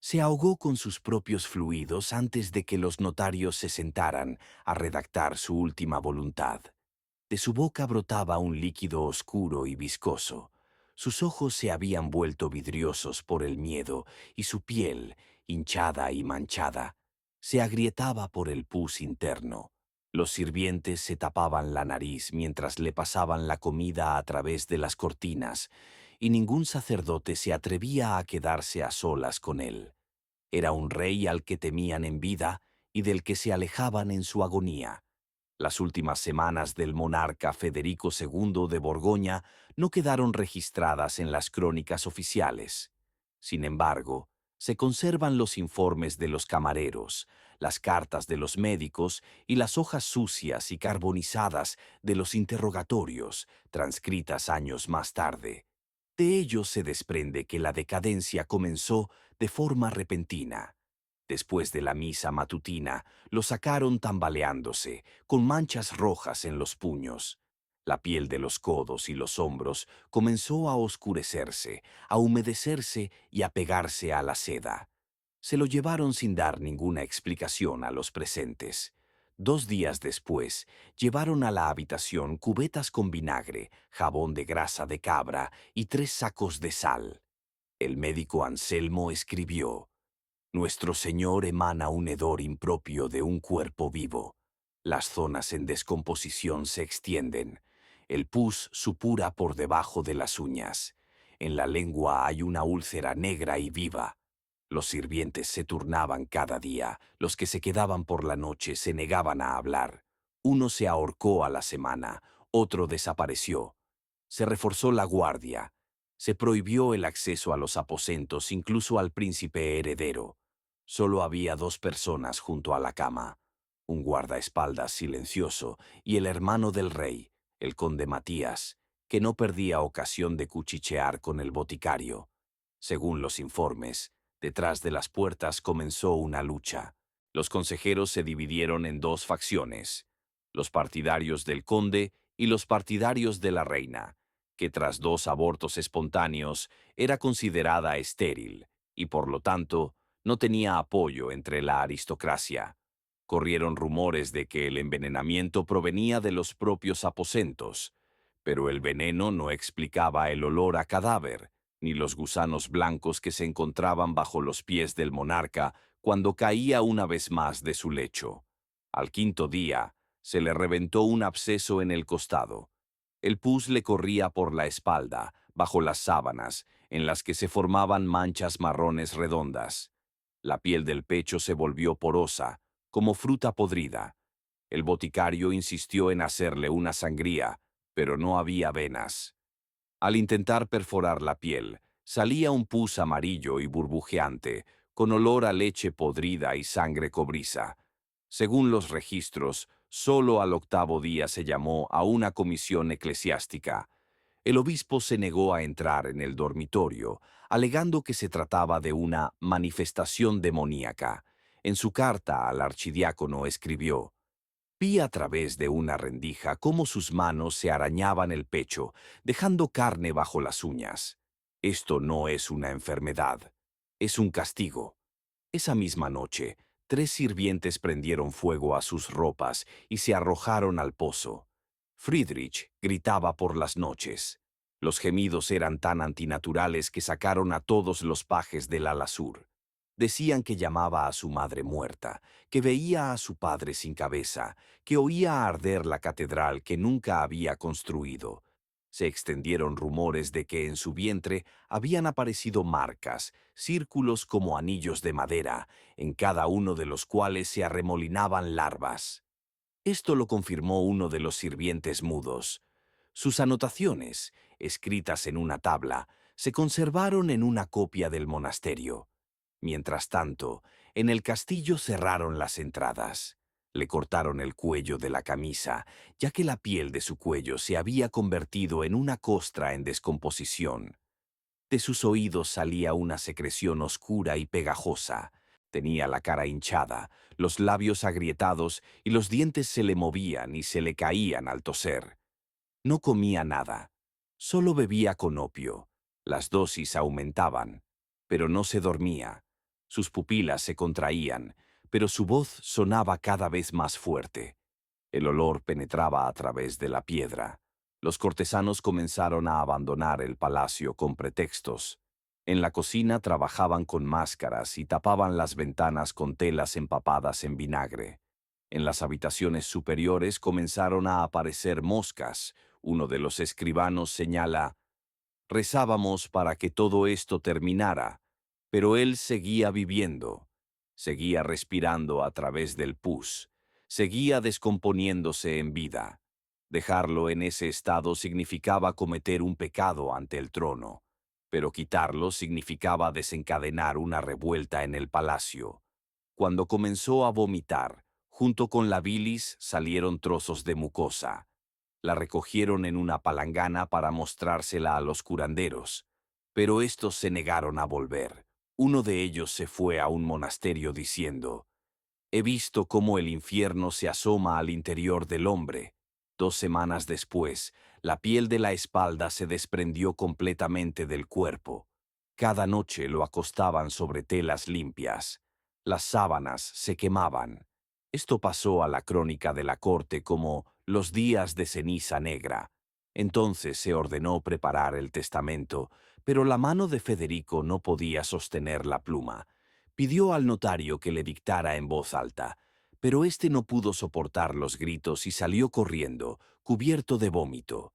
Se ahogó con sus propios fluidos antes de que los notarios se sentaran a redactar su última voluntad. De su boca brotaba un líquido oscuro y viscoso. Sus ojos se habían vuelto vidriosos por el miedo y su piel, hinchada y manchada, se agrietaba por el pus interno. Los sirvientes se tapaban la nariz mientras le pasaban la comida a través de las cortinas, y ningún sacerdote se atrevía a quedarse a solas con él. Era un rey al que temían en vida y del que se alejaban en su agonía. Las últimas semanas del monarca Federico II de Borgoña no quedaron registradas en las crónicas oficiales. Sin embargo, se conservan los informes de los camareros, las cartas de los médicos y las hojas sucias y carbonizadas de los interrogatorios, transcritas años más tarde. De ellos se desprende que la decadencia comenzó de forma repentina. Después de la misa matutina, lo sacaron tambaleándose, con manchas rojas en los puños. La piel de los codos y los hombros comenzó a oscurecerse, a humedecerse y a pegarse a la seda. Se lo llevaron sin dar ninguna explicación a los presentes. 2 días después, llevaron a la habitación cubetas con vinagre, jabón de grasa de cabra y 3 sacos de sal. El médico Anselmo escribió: Nuestro Señor emana un hedor impropio de un cuerpo vivo. Las zonas en descomposición se extienden. El pus supura por debajo de las uñas. En la lengua hay una úlcera negra y viva. Los sirvientes se turnaban cada día. Los que se quedaban por la noche se negaban a hablar. Uno se ahorcó a la semana, otro desapareció. Se reforzó la guardia. Se prohibió el acceso a los aposentos, incluso al príncipe heredero. Solo había 2 personas junto a la cama: un guardaespaldas silencioso y el hermano del rey, el conde Matías, que no perdía ocasión de cuchichear con el boticario. Según los informes, detrás de las puertas comenzó una lucha. Los consejeros se dividieron en 2 facciones: los partidarios del conde y los partidarios de la reina, que tras 2 abortos espontáneos era considerada estéril y, por lo tanto, no tenía apoyo entre la aristocracia. Corrieron rumores de que el envenenamiento provenía de los propios aposentos, pero el veneno no explicaba el olor a cadáver, ni los gusanos blancos que se encontraban bajo los pies del monarca cuando caía una vez más de su lecho. Al 5.º día, se le reventó un absceso en el costado. El pus le corría por la espalda, bajo las sábanas, en las que se formaban manchas marrones redondas. La piel del pecho se volvió porosa, como fruta podrida. El boticario insistió en hacerle una sangría, pero no había venas. Al intentar perforar la piel, salía un pus amarillo y burbujeante, con olor a leche podrida y sangre cobriza. Según los registros, solo al 8.º día se llamó a una comisión eclesiástica. El obispo se negó a entrar en el dormitorio, alegando que se trataba de una manifestación demoníaca. En su carta al archidiácono escribió: Vi a través de una rendija cómo sus manos se arañaban el pecho, dejando carne bajo las uñas. Esto no es una enfermedad, es un castigo. Esa misma noche, 3 sirvientes prendieron fuego a sus ropas y se arrojaron al pozo. Friedrich gritaba por las noches. Los gemidos eran tan antinaturales que sacaron a todos los pajes del ala sur. Decían que llamaba a su madre muerta, que veía a su padre sin cabeza, que oía arder la catedral que nunca había construido. Se extendieron rumores de que en su vientre habían aparecido marcas, círculos como anillos de madera, en cada uno de los cuales se arremolinaban larvas. Esto lo confirmó uno de los sirvientes mudos. Sus anotaciones, escritas en una tabla, se conservaron en una copia del monasterio. Mientras tanto, en el castillo cerraron las entradas. Le cortaron el cuello de la camisa, ya que la piel de su cuello se había convertido en una costra en descomposición. De sus oídos salía una secreción oscura y pegajosa. Tenía la cara hinchada, los labios agrietados y los dientes se le movían y se le caían al toser. No comía nada, solo bebía con opio. Las dosis aumentaban, pero no se dormía. Sus pupilas se contraían, pero su voz sonaba cada vez más fuerte. El olor penetraba a través de la piedra. Los cortesanos comenzaron a abandonar el palacio con pretextos. En la cocina trabajaban con máscaras y tapaban las ventanas con telas empapadas en vinagre. En las habitaciones superiores comenzaron a aparecer moscas. Uno de los escribanos señala: rezábamos para que todo esto terminara, pero él seguía viviendo, seguía respirando a través del pus, seguía descomponiéndose en vida. Dejarlo en ese estado significaba cometer un pecado ante el trono, pero quitarlo significaba desencadenar una revuelta en el palacio. Cuando comenzó a vomitar, junto con la bilis salieron trozos de mucosa. La recogieron en una palangana para mostrársela a los curanderos, pero estos se negaron a volver. Uno de ellos se fue a un monasterio diciendo: he visto cómo el infierno se asoma al interior del hombre. 2 semanas después, la piel de la espalda se desprendió completamente del cuerpo. Cada noche lo acostaban sobre telas limpias. Las sábanas se quemaban. Esto pasó a la crónica de la corte como los días de ceniza negra. Entonces se ordenó preparar el testamento, pero la mano de Federico no podía sostener la pluma. Pidió al notario que le dictara en voz alta, pero éste no pudo soportar los gritos y salió corriendo, cubierto de vómito.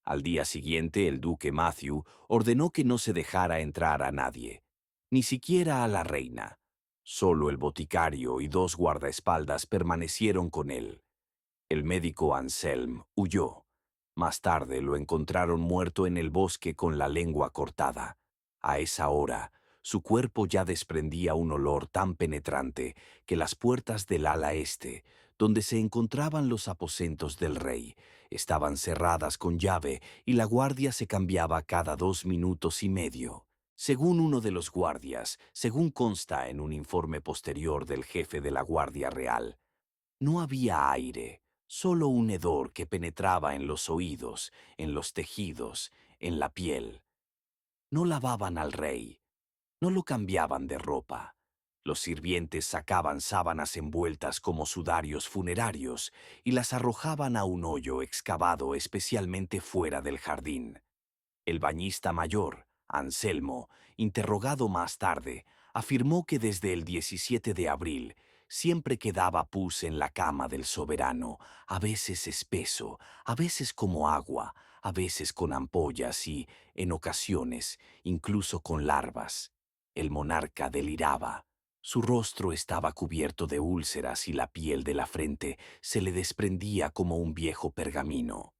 Al día siguiente, el duque Matthew ordenó que no se dejara entrar a nadie, ni siquiera a la reina. Solo el boticario y 2 guardaespaldas permanecieron con él. El médico Anselm huyó. Más tarde lo encontraron muerto en el bosque con la lengua cortada. A esa hora, su cuerpo ya desprendía un olor tan penetrante que las puertas del ala este, donde se encontraban los aposentos del rey, estaban cerradas con llave y la guardia se cambiaba cada 2 minutos y medio. Según uno de los guardias, según consta en un informe posterior del jefe de la Guardia Real, no había aire, solo un hedor que penetraba en los oídos, en los tejidos, en la piel. No lavaban al rey, no lo cambiaban de ropa. Los sirvientes sacaban sábanas envueltas como sudarios funerarios y las arrojaban a un hoyo excavado especialmente fuera del jardín. El bañista mayor, Anselmo, interrogado más tarde, afirmó que desde el 17 de abril siempre quedaba pus en la cama del soberano, a veces espeso, a veces como agua, a veces con ampollas y, en ocasiones, incluso con larvas. El monarca deliraba. Su rostro estaba cubierto de úlceras y la piel de la frente se le desprendía como un viejo pergamino.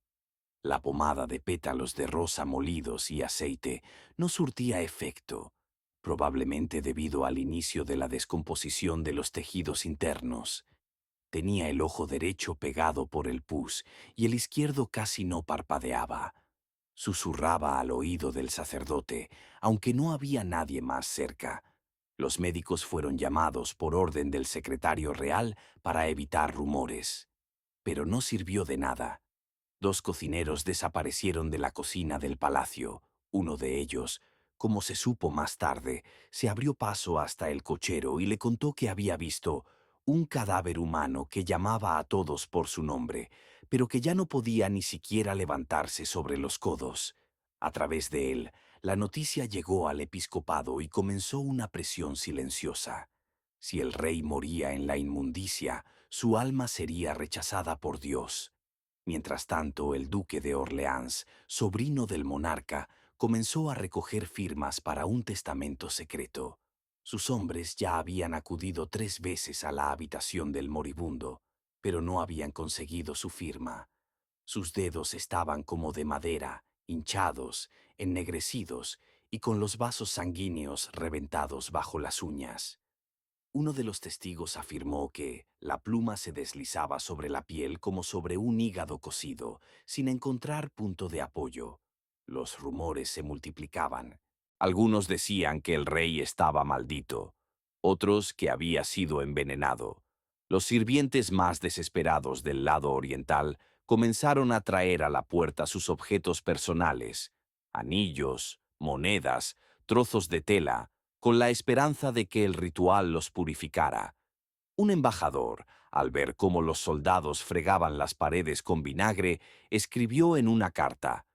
La pomada de pétalos de rosa molidos y aceite no surtía efecto, probablemente debido al inicio de la descomposición de los tejidos internos. Tenía el ojo derecho pegado por el pus y el izquierdo casi no parpadeaba. Susurraba al oído del sacerdote, aunque no había nadie más cerca. Los médicos fueron llamados por orden del secretario real para evitar rumores. Pero no sirvió de nada. 2 cocineros desaparecieron de la cocina del palacio. Uno de ellos, como se supo más tarde, se abrió paso hasta el cochero y le contó que había visto un cadáver humano que llamaba a todos por su nombre, pero que ya no podía ni siquiera levantarse sobre los codos. A través de él, la noticia llegó al episcopado y comenzó una presión silenciosa. Si el rey moría en la inmundicia, su alma sería rechazada por Dios. Mientras tanto, el duque de Orleans, sobrino del monarca, comenzó a recoger firmas para un testamento secreto. Sus hombres ya habían acudido 3 veces a la habitación del moribundo, pero no habían conseguido su firma. Sus dedos estaban como de madera, hinchados, ennegrecidos y con los vasos sanguíneos reventados bajo las uñas. Uno de los testigos afirmó que la pluma se deslizaba sobre la piel como sobre un hígado cocido, sin encontrar punto de apoyo. Los rumores se multiplicaban. Algunos decían que el rey estaba maldito, otros que había sido envenenado. Los sirvientes más desesperados del lado oriental comenzaron a traer a la puerta sus objetos personales: anillos, monedas, trozos de tela, con la esperanza de que el ritual los purificara. Un embajador, al ver cómo los soldados fregaban las paredes con vinagre, escribió en una carta: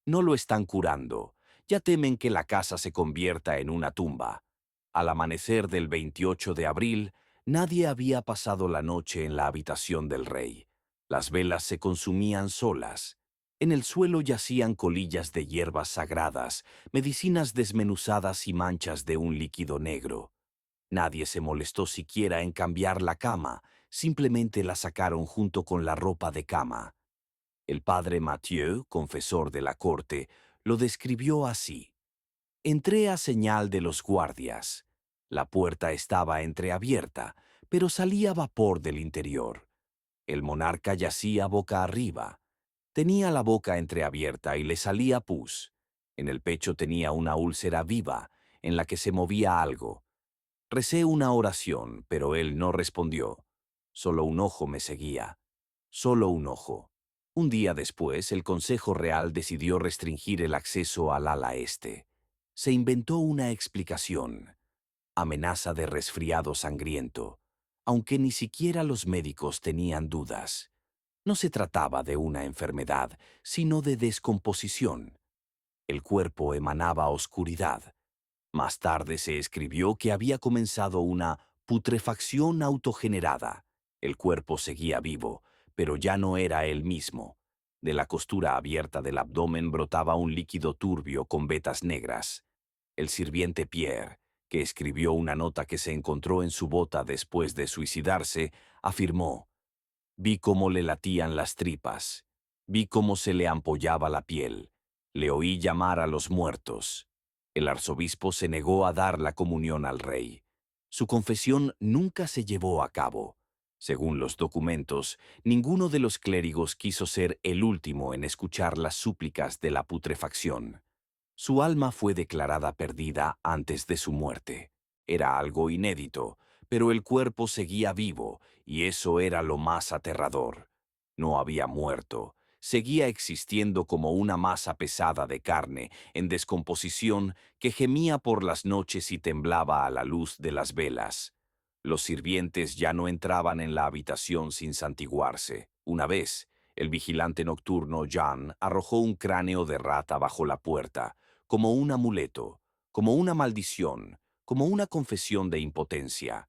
«No lo están curando, ya temen que la casa se convierta en una tumba». Al amanecer del 28 de abril, nadie había pasado la noche en la habitación del rey. Las velas se consumían solas. En el suelo yacían colillas de hierbas sagradas, medicinas desmenuzadas y manchas de un líquido negro. Nadie se molestó siquiera en cambiar la cama, simplemente la sacaron junto con la ropa de cama. El padre Mathieu, confesor de la corte, lo describió así: «Entré a señal de los guardias. La puerta estaba entreabierta, pero salía vapor del interior. El monarca yacía boca arriba. Tenía la boca entreabierta y le salía pus. En el pecho tenía una úlcera viva, en la que se movía algo. Recé una oración, pero él no respondió. Solo un ojo me seguía. Solo un ojo». Un día después, el Consejo Real decidió restringir el acceso al ala este. Se inventó una explicación: amenaza de resfriado sangriento, aunque ni siquiera los médicos tenían dudas. No se trataba de una enfermedad, sino de descomposición. El cuerpo emanaba oscuridad. Más tarde se escribió que había comenzado una putrefacción autogenerada. El cuerpo seguía vivo, pero ya no era el mismo. De la costura abierta del abdomen brotaba un líquido turbio con vetas negras. El sirviente Pierre, que escribió una nota que se encontró en su bota después de suicidarse, afirmó: «Vi cómo le latían las tripas. Vi cómo se le ampollaba la piel. Le oí llamar a los muertos». El arzobispo se negó a dar la comunión al rey. Su confesión nunca se llevó a cabo. Según los documentos, ninguno de los clérigos quiso ser el último en escuchar las súplicas de la putrefacción. Su alma fue declarada perdida antes de su muerte. Era algo inédito, pero el cuerpo seguía vivo, y eso era lo más aterrador. No había muerto, seguía existiendo como una masa pesada de carne, en descomposición, que gemía por las noches y temblaba a la luz de las velas. Los sirvientes ya no entraban en la habitación sin santiguarse. Una vez, el vigilante nocturno Jean arrojó un cráneo de rata bajo la puerta, como un amuleto, como una maldición, como una confesión de impotencia.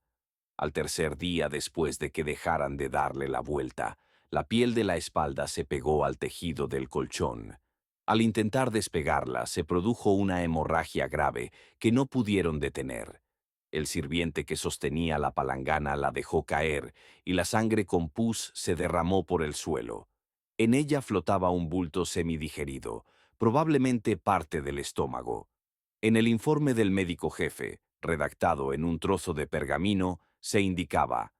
Al tercer día después de que dejaran de darle la vuelta, la piel de la espalda se pegó al tejido del colchón. Al intentar despegarla, se produjo una hemorragia grave que no pudieron detener. El sirviente que sostenía la palangana la dejó caer y la sangre con pus se derramó por el suelo. En ella flotaba un bulto semidigerido, probablemente parte del estómago. En el informe del médico jefe, redactado en un trozo de pergamino, se indicaba: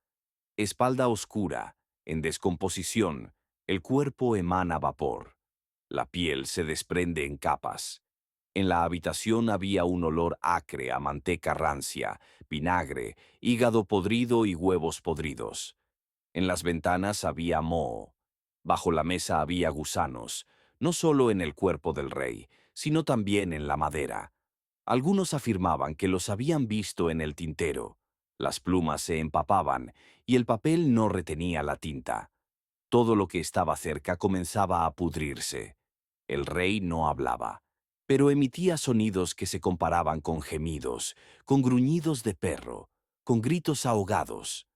espalda oscura, en descomposición, el cuerpo emana vapor. La piel se desprende en capas. En la habitación había un olor acre a manteca rancia, vinagre, hígado podrido y huevos podridos. En las ventanas había moho. Bajo la mesa había gusanos, no solo en el cuerpo del rey, sino también en la madera. Algunos afirmaban que los habían visto en el tintero. Las plumas se empapaban y el papel no retenía la tinta. Todo lo que estaba cerca comenzaba a pudrirse. El rey no hablaba, pero emitía sonidos que se comparaban con gemidos, con gruñidos de perro, con gritos ahogados.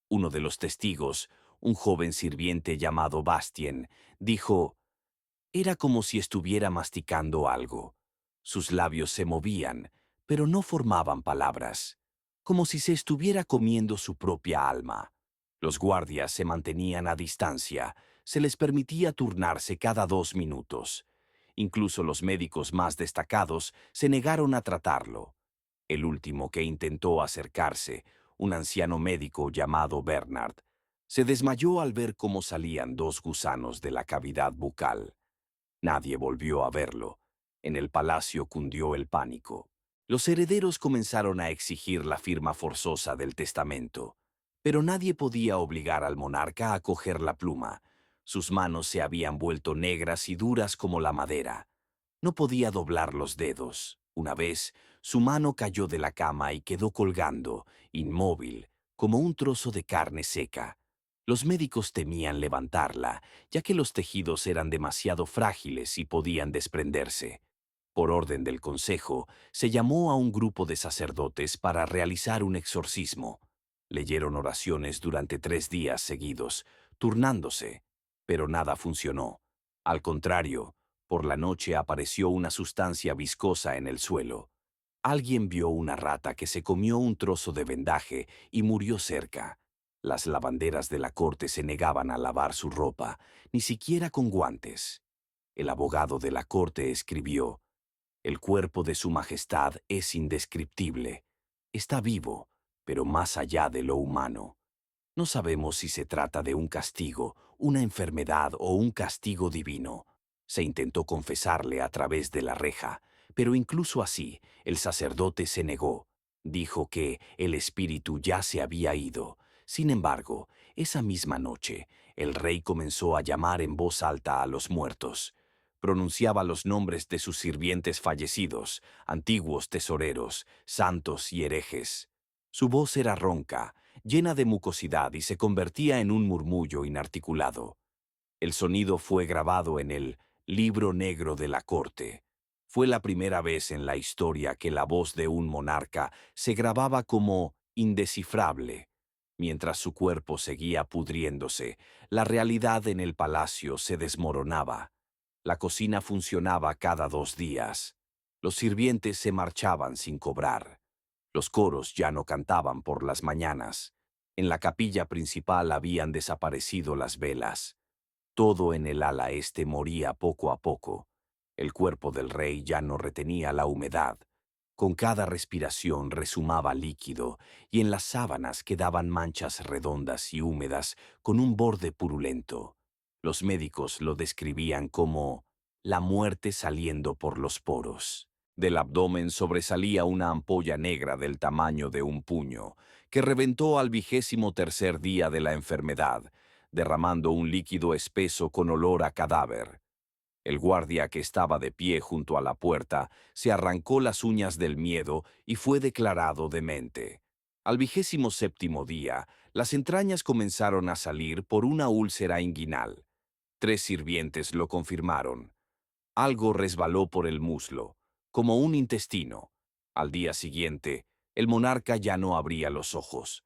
Uno de los testigos, un joven sirviente llamado Bastien, dijo: «Era como si estuviera masticando algo. Sus labios se movían, pero no formaban palabras, como si se estuviera comiendo su propia alma». Los guardias se mantenían a distancia, se les permitía turnarse cada 2 minutos. Incluso los médicos más destacados se negaron a tratarlo. El último que intentó acercarse, un anciano médico llamado Bernard, se desmayó al ver cómo salían 2 gusanos de la cavidad bucal. Nadie volvió a verlo. En el palacio cundió el pánico. Los herederos comenzaron a exigir la firma forzosa del testamento, pero nadie podía obligar al monarca a coger la pluma. Sus manos se habían vuelto negras y duras como la madera. No podía doblar los dedos. Una vez, su mano cayó de la cama y quedó colgando, inmóvil, como un trozo de carne seca. Los médicos temían levantarla, ya que los tejidos eran demasiado frágiles y podían desprenderse. Por orden del consejo, se llamó a un grupo de sacerdotes para realizar un exorcismo. Leyeron oraciones durante 3 días seguidos, turnándose, pero nada funcionó. Al contrario, por la noche apareció una sustancia viscosa en el suelo. Alguien vio una rata que se comió un trozo de vendaje y murió cerca. Las lavanderas de la corte se negaban a lavar su ropa, ni siquiera con guantes. El abogado de la corte escribió: "El cuerpo de su majestad es indescriptible. Está vivo, pero más allá de lo humano. No sabemos si se trata de un castigo, una enfermedad o un castigo divino". Se intentó confesarle a través de la reja, pero incluso así, el sacerdote se negó. Dijo que el espíritu ya se había ido. Sin embargo, esa misma noche, el rey comenzó a llamar en voz alta a los muertos. Pronunciaba los nombres de sus sirvientes fallecidos, antiguos tesoreros, santos y herejes. Su voz era ronca, llena de mucosidad y se convertía en un murmullo inarticulado. El sonido fue grabado en el Libro Negro de la Corte. Fue la primera vez en la historia que la voz de un monarca se grababa como indescifrable. Mientras su cuerpo seguía pudriéndose, la realidad en el palacio se desmoronaba. La cocina funcionaba cada 2 días. Los sirvientes se marchaban sin cobrar. Los coros ya no cantaban por las mañanas. En la capilla principal habían desaparecido las velas. Todo en el ala este moría poco a poco. El cuerpo del rey ya no retenía la humedad. Con cada respiración resumaba líquido y en las sábanas quedaban manchas redondas y húmedas con un borde purulento. Los médicos lo describían como la muerte saliendo por los poros. Del abdomen sobresalía una ampolla negra del tamaño de un puño, que reventó al 23.º día de la enfermedad, derramando un líquido espeso con olor a cadáver. El guardia que estaba de pie junto a la puerta se arrancó las uñas del miedo y fue declarado demente. Al 27.º día, las entrañas comenzaron a salir por una úlcera inguinal. 3 sirvientes lo confirmaron. Algo resbaló por el muslo, como un intestino. Al día siguiente, el monarca ya no abría los ojos.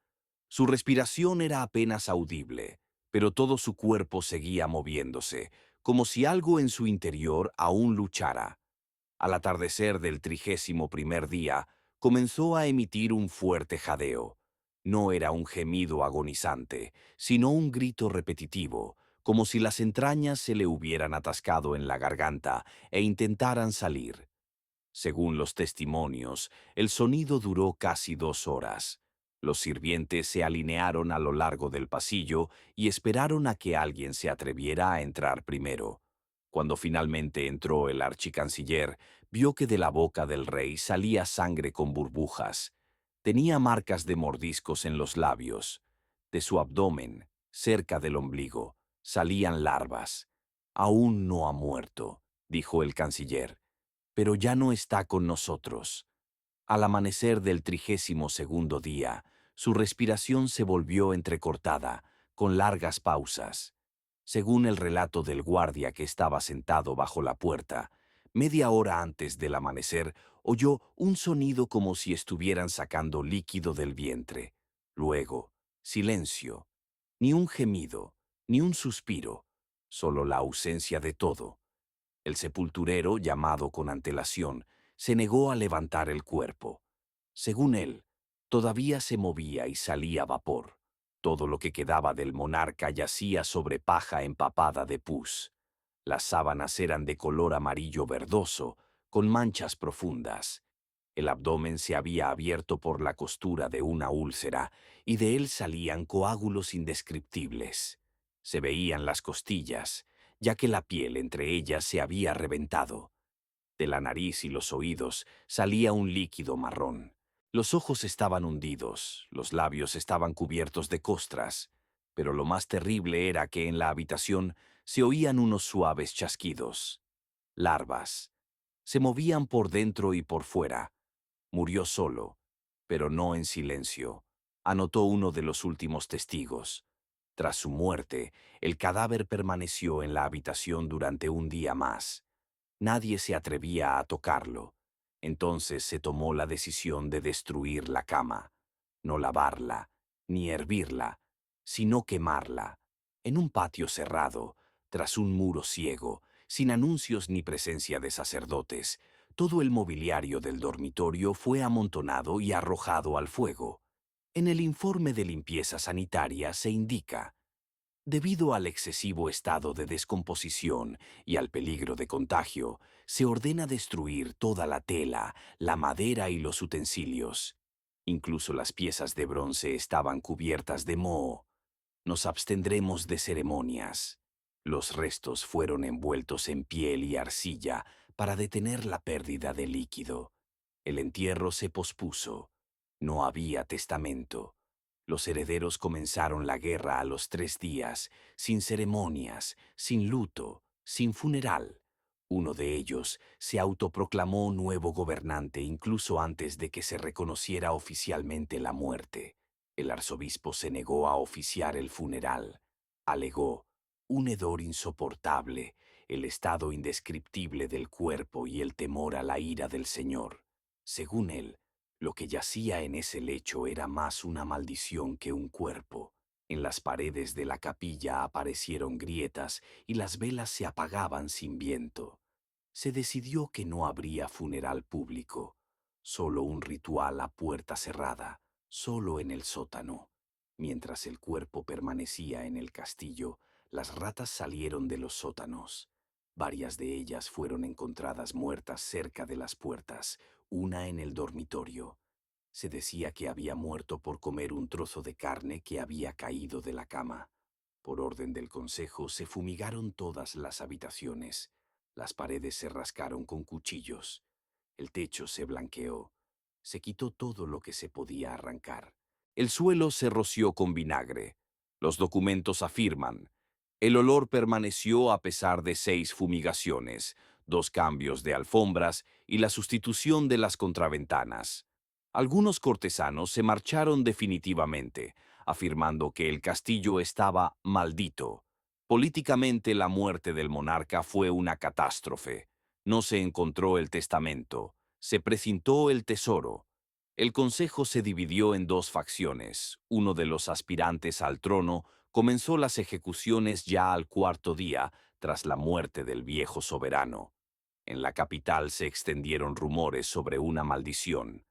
Su respiración era apenas audible, pero todo su cuerpo seguía moviéndose, como si algo en su interior aún luchara. Al atardecer del 31.º día, comenzó a emitir un fuerte jadeo. No era un gemido agonizante, sino un grito repetitivo, como si las entrañas se le hubieran atascado en la garganta e intentaran salir. Según los testimonios, el sonido duró casi 2 horas. Los sirvientes se alinearon a lo largo del pasillo y esperaron a que alguien se atreviera a entrar primero. Cuando finalmente entró el archicanciller, vio que de la boca del rey salía sangre con burbujas. Tenía marcas de mordiscos en los labios. De su abdomen, cerca del ombligo, salían larvas. «Aún no ha muerto», dijo el canciller, «pero ya no está con nosotros». Al amanecer del 32.º día, su respiración se volvió entrecortada, con largas pausas. Según el relato del guardia que estaba sentado bajo la puerta, media hora antes del amanecer oyó un sonido como si estuvieran sacando líquido del vientre. Luego, silencio. Ni un gemido, ni un suspiro, solo la ausencia de todo. El sepulturero, llamado con antelación, se negó a levantar el cuerpo. Según él, todavía se movía y salía vapor. Todo lo que quedaba del monarca yacía sobre paja empapada de pus. Las sábanas eran de color amarillo verdoso, con manchas profundas. El abdomen se había abierto por la costura de una úlcera, y de él salían coágulos indescriptibles. Se veían las costillas, ya que la piel entre ellas se había reventado. De la nariz y los oídos salía un líquido marrón. Los ojos estaban hundidos, los labios estaban cubiertos de costras, pero lo más terrible era que en la habitación se oían unos suaves chasquidos. Larvas. Se movían por dentro y por fuera. Murió solo, pero no en silencio, anotó uno de los últimos testigos. Tras su muerte, el cadáver permaneció en la habitación durante un día más. Nadie se atrevía a tocarlo. Entonces se tomó la decisión de destruir la cama, no lavarla, ni hervirla, sino quemarla, en un patio cerrado, tras un muro ciego, sin anuncios ni presencia de sacerdotes. Todo el mobiliario del dormitorio fue amontonado y arrojado al fuego. En el informe de limpieza sanitaria se indica: debido al excesivo estado de descomposición y al peligro de contagio, se ordena destruir toda la tela, la madera y los utensilios. Incluso las piezas de bronce estaban cubiertas de moho. Nos abstendremos de ceremonias. Los restos fueron envueltos en piel y arcilla para detener la pérdida de líquido. El entierro se pospuso. No había testamento. Los herederos comenzaron la guerra a los 3 días, sin ceremonias, sin luto, sin funeral. Uno de ellos se autoproclamó nuevo gobernante incluso antes de que se reconociera oficialmente la muerte. El arzobispo se negó a oficiar el funeral. Alegó: un hedor insoportable, el estado indescriptible del cuerpo y el temor a la ira del Señor. Según él, lo que yacía en ese lecho era más una maldición que un cuerpo. En las paredes de la capilla aparecieron grietas y las velas se apagaban sin viento. Se decidió que no habría funeral público, solo un ritual a puerta cerrada, solo en el sótano. Mientras el cuerpo permanecía en el castillo, las ratas salieron de los sótanos. Varias de ellas fueron encontradas muertas cerca de las puertas, una en el dormitorio. Se decía que había muerto por comer un trozo de carne que había caído de la cama. Por orden del consejo se fumigaron todas las habitaciones. Las paredes se rascaron con cuchillos. El techo se blanqueó. Se quitó todo lo que se podía arrancar. El suelo se roció con vinagre. Los documentos afirman: el olor permaneció a pesar de 6 fumigaciones, 2 cambios de alfombras y la sustitución de las contraventanas. Algunos cortesanos se marcharon definitivamente, afirmando que el castillo estaba maldito. Políticamente, la muerte del monarca fue una catástrofe. No se encontró el testamento, se precintó el tesoro. El consejo se dividió en 2 facciones. Uno de los aspirantes al trono comenzó las ejecuciones ya al 4.º día tras la muerte del viejo soberano. En la capital se extendieron rumores sobre una maldición.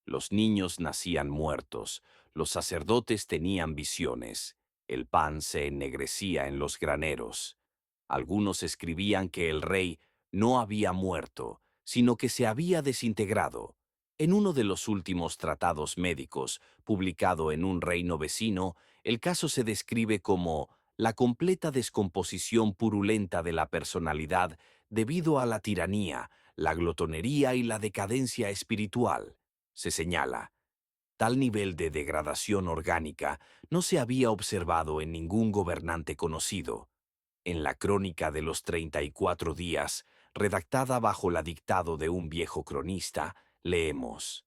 Los niños nacían muertos, los sacerdotes tenían visiones, el pan se ennegrecía en los graneros. Algunos escribían que el rey no había muerto, sino que se había desintegrado. En uno de los últimos tratados médicos, publicado en un reino vecino, el caso se describe como la completa descomposición purulenta de la personalidad debido a la tiranía, la glotonería y la decadencia espiritual. Se señala: tal nivel de degradación orgánica no se había observado en ningún gobernante conocido. En la crónica de los 34 días, redactada bajo la dictado de un viejo cronista, leemos: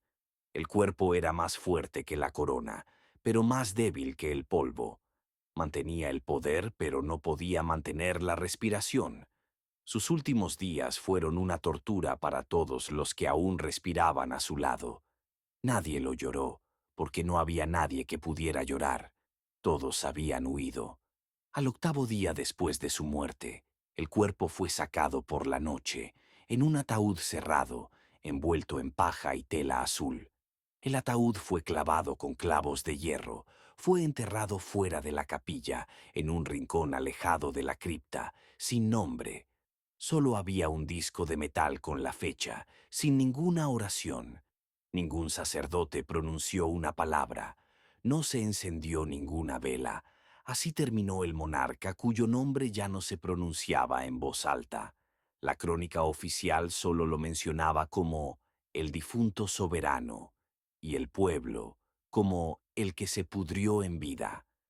el cuerpo era más fuerte que la corona, pero más débil que el polvo. Mantenía el poder, pero no podía mantener la respiración. Sus últimos días fueron una tortura para todos los que aún respiraban a su lado. Nadie lo lloró, porque no había nadie que pudiera llorar. Todos habían huido. Al 8.º día después de su muerte, el cuerpo fue sacado por la noche, en un ataúd cerrado, envuelto en paja y tela azul. El ataúd fue clavado con clavos de hierro, fue enterrado fuera de la capilla, en un rincón alejado de la cripta, sin nombre. Solo había un disco de metal con la fecha, sin ninguna oración. Ningún sacerdote pronunció una palabra. No se encendió ninguna vela. Así terminó el monarca cuyo nombre ya no se pronunciaba en voz alta. La crónica oficial solo lo mencionaba como el difunto soberano y el pueblo como el que se pudrió en vida.